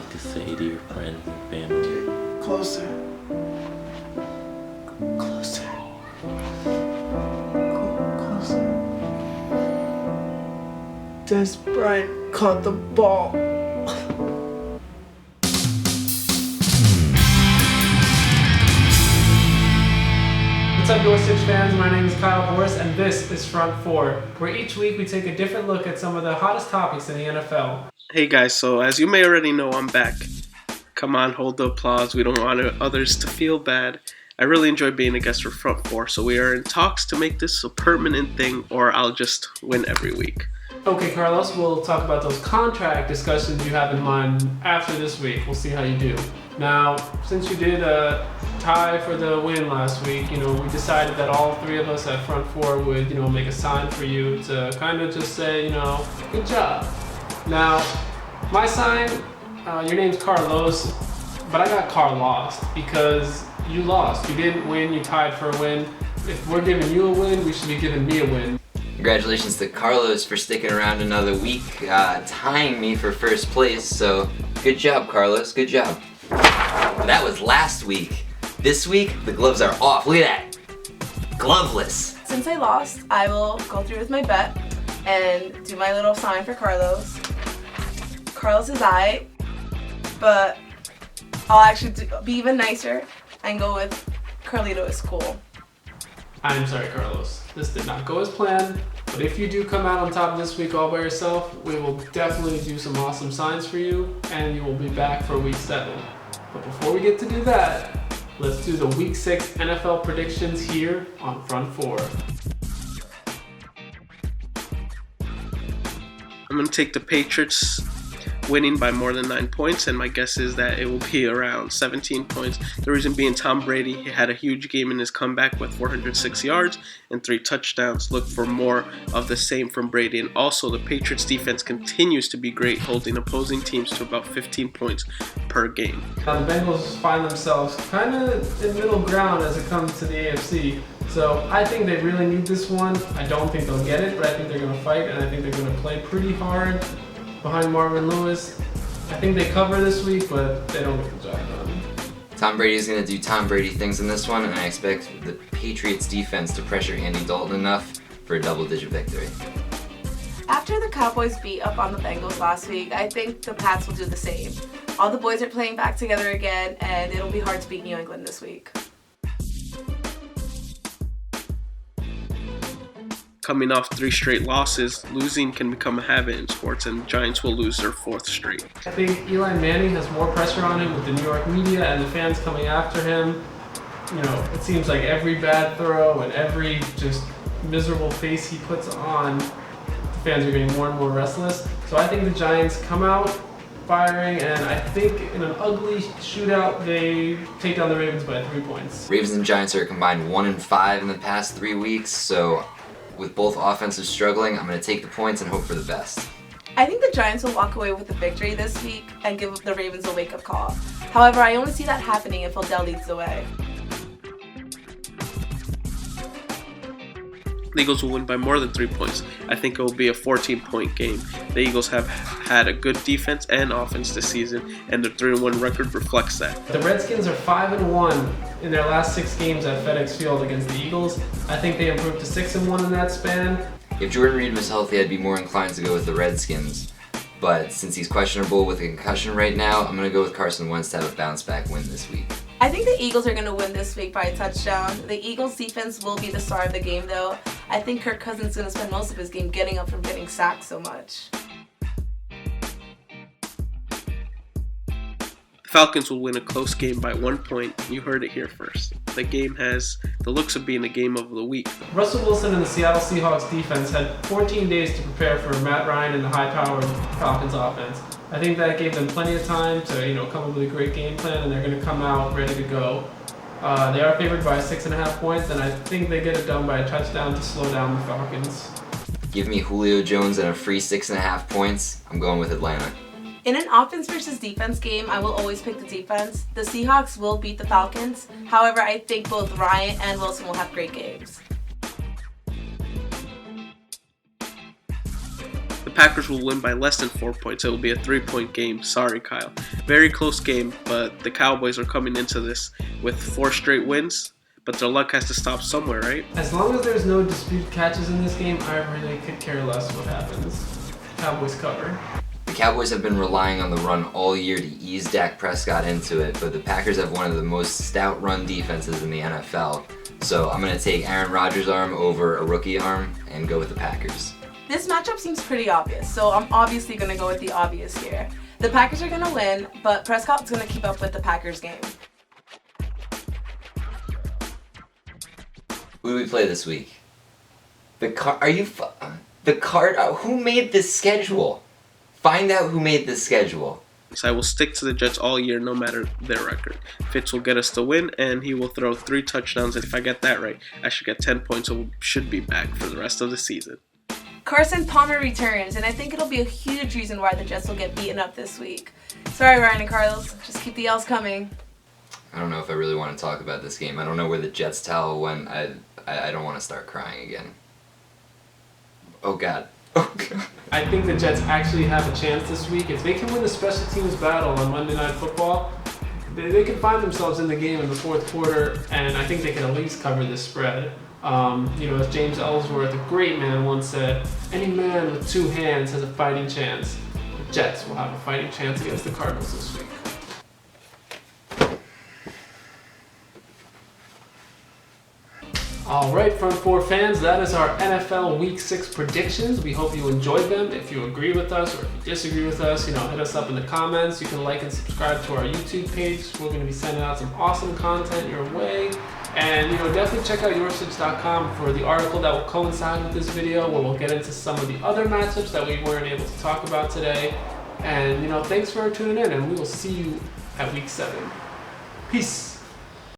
like to say to your friends and family? Closer. Closer. Closer. Des Bryant caught the ball. What's up, YourSitch fans? My name is Kyle Boris, and this is Front 4, where each week we take a different look at some of the hottest topics in the NFL. Hey guys, so as you may already know, I'm back. Come on, hold the applause. We don't want others to feel bad. I really enjoy being a guest for Front 4, so we are in talks to make this a permanent thing, or I'll just win every week. Okay, Carlos, we'll talk about those contract discussions you have in mind after this week. We'll see how you do. Now, since you did tie for the win last week, we decided that all three of us at Front 4 would, make a sign for you to kind of just say, good job. Now, my sign, your name's Carlos, but I got Carlos because you lost. You didn't win, you tied for a win. If we're giving you a win, we should be giving me a win. Congratulations to Carlos for sticking around another week, tying me for first place, so good job, Carlos, good job. That was last week. This week, the gloves are off. Look at that. Gloveless. Since I lost, I will go through with my bet and do my little sign for Carlos. Carlos is I, but I'll actually be even nicer and go with Carlito is cool. I'm sorry, Carlos. This did not go as planned, but if you do come out on top this week all by yourself, we will definitely do some awesome signs for you, and you will be back for week 7. But before we get to do that, let's do the week 6 NFL predictions here on Front 4. I'm going to take the Patriots winning by more than 9 points, and my guess is that it will be around 17 points. The reason being Tom Brady had a huge game in his comeback with 406 yards and 3 touchdowns. Look for more of the same from Brady. And also, the Patriots defense continues to be great, holding opposing teams to about 15 points per game. Now, the Bengals find themselves kind of in middle ground as it comes to the AFC. So I think they really need this one. I don't think they'll get it, but I think they're going to fight, and I think they're going to play pretty hard behind Marvin Lewis. I think they cover this week, but they don't get the job done. Tom Brady's going to do Tom Brady things in this one, and I expect the Patriots defense to pressure Andy Dalton enough for a double-digit victory. After the Cowboys beat up on the Bengals last week, I think the Pats will do the same. All the boys are playing back together again, and it'll be hard to beat New England this week. Coming off 3 straight losses, losing can become a habit in sports, and the Giants will lose their 4th straight. I think Eli Manning has more pressure on him with the New York media and the fans coming after him. It seems like every bad throw and every just miserable face he puts on, the fans are getting more and more restless. So I think the Giants come out firing, and I think in an ugly shootout, they take down the Ravens by 3 points. Ravens and Giants are combined 1-5 in the past 3 weeks, so with both offenses struggling, I'm going to take the points and hope for the best. I think the Giants will walk away with a victory this week and give the Ravens a wake-up call. However, I only see that happening if Odell leads the way. The Eagles will win by more than 3 points. I think it will be a 14-point game. The Eagles have had a good defense and offense this season, and their 3-1 record reflects that. The Redskins are 5-1 in their last 6 games at FedEx Field against the Eagles. I think they improved to 6-1 in that span. If Jordan Reed was healthy, I'd be more inclined to go with the Redskins. But since he's questionable with a concussion right now, I'm going to go with Carson Wentz to have a bounce-back win this week. I think the Eagles are going to win this week by a touchdown. The Eagles' defense will be the star of the game, though. I think Kirk Cousins is going to spend most of his game getting up from getting sacked so much. The Falcons will win a close game by 1 point. You heard it here first. The game has the looks of being a game of the week. Russell Wilson and the Seattle Seahawks defense had 14 days to prepare for Matt Ryan and the high-powered Falcons offense. I think that gave them plenty of time to, come up with a great game plan, and they're going to come out ready to go. They are favored by 6.5 points, and I think they get it done by a touchdown to slow down the Falcons. Give me Julio Jones and a free 6.5 points. I'm going with Atlanta. In an offense versus defense game, I will always pick the defense. The Seahawks will beat the Falcons. However, I think both Ryan and Wilson will have great games. Packers will win by less than 4 points. It will be a 3-point game. Sorry, Kyle. Very close game, but the Cowboys are coming into this with 4 straight wins. But their luck has to stop somewhere, right? As long as there's no disputed catches in this game, I really could care less what happens. Cowboys cover. The Cowboys have been relying on the run all year to ease Dak Prescott into it, but the Packers have one of the most stout run defenses in the NFL. So I'm going to take Aaron Rodgers' arm over a rookie arm and go with the Packers. This matchup seems pretty obvious, so I'm obviously going to go with the obvious here. The Packers are going to win, but Prescott's going to keep up with the Packers game. Who do we play this week? Who made this schedule? Find out who made this schedule. So I will stick to the Jets all year, no matter their record. Fitz will get us the win, and he will throw 3 touchdowns. And if I get that right, I should get 10 points, so should be back for the rest of the season. Carson Palmer returns, and I think it'll be a huge reason why the Jets will get beaten up this week. Sorry, Ryan and Carlos. Just keep the L's coming. I don't know if I really want to talk about this game. I don't know where the Jets towel went. I don't want to start crying again. Oh, God. Oh, God. I think the Jets actually have a chance this week. If they can win the special teams battle on Monday Night Football, they can find themselves in the game in the fourth quarter, and I think they can at least cover this spread. As James Ellsworth, a great man, once said, any man with 2 hands has a fighting chance. The Jets will have a fighting chance against the Cardinals this week. All right, Front 4 fans, that is our NFL Week 6 predictions. We hope you enjoyed them. If you agree with us or if you disagree with us, hit us up in the comments. You can like and subscribe to our YouTube page. We're going to be sending out some awesome content your way. And, definitely check out YourSitch.com for the article that will coincide with this video, where we'll get into some of the other matchups that we weren't able to talk about today. And, thanks for tuning in, and we will see you at Week 7. Peace.